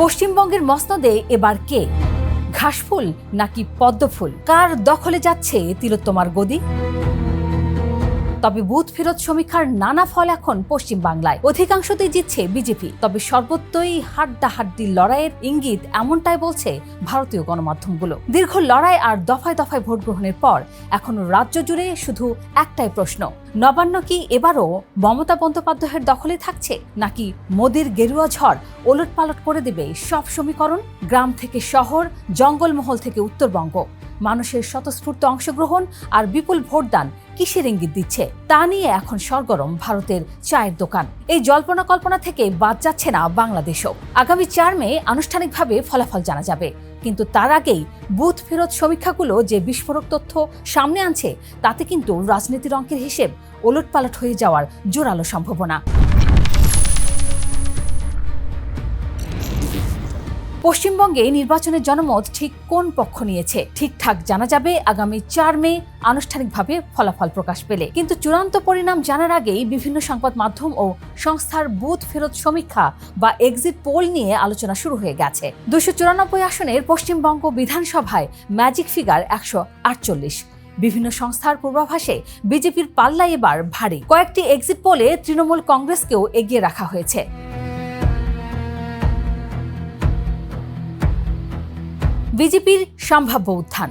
পশ্চিমবঙ্গের মসনদে এবার কে? ঘাসফুল নাকি পদ্মফুল? কার দখলে যাচ্ছে তিলোত্তমার গদি? তবে বুথ ফেরত সমীক্ষার নানা ফল এখন পশ্চিম বাংলায় অধিকাংশতেই জিতছে বিজেপি। তবে সর্বত্রই হাড্ডাহাড্ডি লড়াইয়ের ইঙ্গিত এমনটাই বলছে ভারতীয় গণমাধ্যমগুলো। দীর্ঘ লড়াই আর দফায় দফায় ভোট গ্রহণের পর এখন রাজ্য জুড়ে শুধু একটাই প্রশ্ন, নবান্ন কি এবারও মমতা বন্দ্যোপাধ্যায়ের দখলে থাকছে, নাকি মোদির গেরুয়া ঝড় ওলটপালট করে দেবে সব সমীকরণ? গ্রাম থেকে শহর, জঙ্গলমহল থেকে উত্তরবঙ্গ, মানুষের স্বতঃস্ফূর্ত অংশগ্রহণ আর বিপুল ভোটদান কিসের ইঙ্গিত দিচ্ছে তা নিয়ে এখন সরগরম ভারতের চায়ের দোকান। এই জল্পনা কল্পনা থেকে বাদ যাচ্ছে না বাংলাদেশও। আগামী 4 মে আনুষ্ঠানিকভাবে ফলাফল জানা যাবে, কিন্তু তার আগেই বুথ ফেরত সমীক্ষাগুলো যে বিস্ফোরক তথ্য সামনে আনছে তাতে কিন্তু রাজনীতির অঙ্কের হিসেব ওলটপালট হয়ে যাওয়ার জোরালো সম্ভাবনা। পশ্চিমবঙ্গে নির্বাচনের জনমত ঠিক কোন পক্ষ নিয়েছে ঠিকঠাক জানা যাবে আগামী 4 মে আনুষ্ঠানিকভাবে ফলাফল প্রকাশ পেলে। কিন্তু চূড়ান্ত পরিণাম জানার আগেই বিভিন্ন সংবাদ মাধ্যম ও সংস্থার বুথ ফেরত সমীক্ষা বা এক্সিট পোল নিয়ে আলোচনা শুরু হয়ে গেছে। 294 আসনের পশ্চিমবঙ্গ বিধানসভায় ম্যাজিক ফিগার 148। বিভিন্ন সংস্থার পূর্বাভাসে বিজেপির পাল্লা এবার ভারী। কয়েকটি এক্সিট পোলে তৃণমূল কংগ্রেসকেও এগিয়ে রাখা হয়েছে। বিজেপির সম্ভাব্য উত্থান।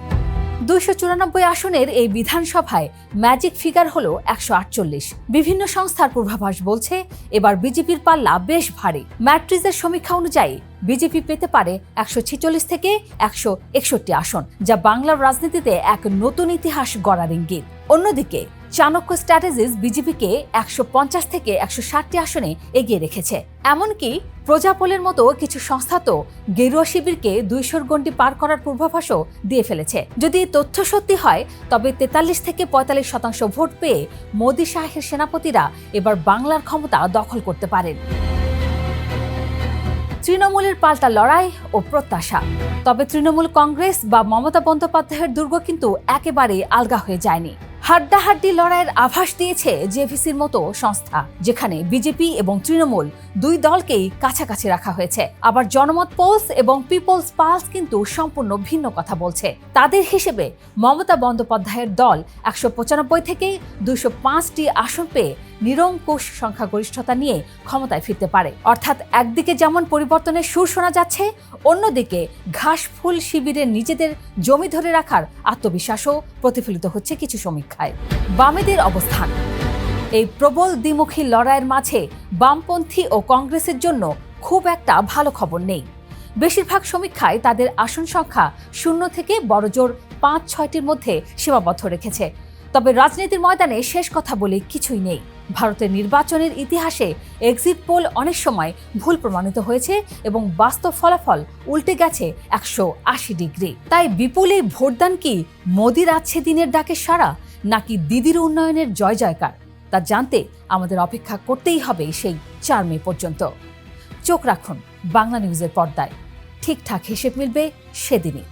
294 আসনের এই বিধানসভায় ম্যাজিক ফিগার হলো 148। বিভিন্ন সংস্থার পূর্বাভাস বলছে এবার বিজেপির পাল্লা বেশ ভারী। ম্যাট্রিজের সমীক্ষা অনুযায়ী বিজেপি পেতে পারে 146 থেকে 161 আসন, যা বাংলার রাজনীতিতে এক নতুন ইতিহাস গড়ার ইঙ্গিত। অন্যদিকে চাণক্য স্ট্র্যাটেজিস বিজেপিকে 150 থেকে 160টি আসনে এগিয়ে রেখেছে। এমনকি প্রজাপোলের মতো কিছু সংস্থা তো গেরুয়া শিবিরকে 200 গণ্ডি পার করার পূর্বাভাসও দিয়ে ফেলেছে। যদি তথ্য সত্যি হয় তবে 43 থেকে 45% ভোট পেয়ে মোদি শাহের সেনাপতিরা এবার বাংলার ক্ষমতা দখল করতে পারেন। তৃণমূলের পাল্টা লড়াই ও প্রত্যাশা। তবে তৃণমূল কংগ্রেস বা মমতা বন্দ্যোপাধ্যায়ের দুর্গ কিন্তু একেবারে আলগা হয়ে যায়নি। হাড্ডাহাড্ডি লড়াইয়ের আভাস দিয়েছে জেভিসির মতো সংস্থা, যেখানে বিজেপি এবং তৃণমূল দুই দলকেই কাছাকাছি রাখা হয়েছে। আবার জনমত পোলস এবং পিপলস পালস কিন্তু সম্পূর্ণ ভিন্ন কথা বলছে। তাদের হিসেবে মমতা বন্দ্যোপাধ্যায়ের দল 195 থেকে 205টি আসন পেয়ে নিরঙ্কুশ সংখ্যাগরিষ্ঠতা নিয়ে ক্ষমতায় ফিরতে পারে। অর্থাৎ একদিকে যেমন পরিবর্তনের সুর শোনা যাচ্ছে, অন্যদিকে ঘাসফুল শিবিরের নিজেদের জমি ধরে রাখার আত্মবিশ্বাসও প্রতিফলিত হচ্ছে কিছু সমীক্ষায়। বামেদের অবস্থান। এই প্রবল দ্বিমুখী লড়াইয়ের মাঝে বামপন্থী ও কংগ্রেসের জন্য খুব একটা ভালো খবর নেই। বেশিরভাগ সমীক্ষায় তাদের আসন সংখ্যা 0 থেকে বড়জোর 5-6টির মধ্যে সীমাবদ্ধ রেখেছে। তবে রাজনীতির ময়দানে শেষ কথা বলে কিছুই নেই। ভারতের নির্বাচনের ইতিহাসে এক্সিট পোল অনেক সময় ভুল প্রমাণিত হয়েছে এবং বাস্তব ফলাফল উল্টে গেছে 180 ডিগ্রি। তাই বিপুল এই ভোটদান কি মোদির আছে দিনের ডাকে সাড়া, নাকি দিদির উন্নয়নের জয় জয়কার, তা জানতে আমাদের অপেক্ষা করতেই হবে সেই 4 মে পর্যন্ত। চোখ রাখুন বাংলা নিউজের পর্দায়, ঠিকঠাক হিসেব মিলবে সেদিনই।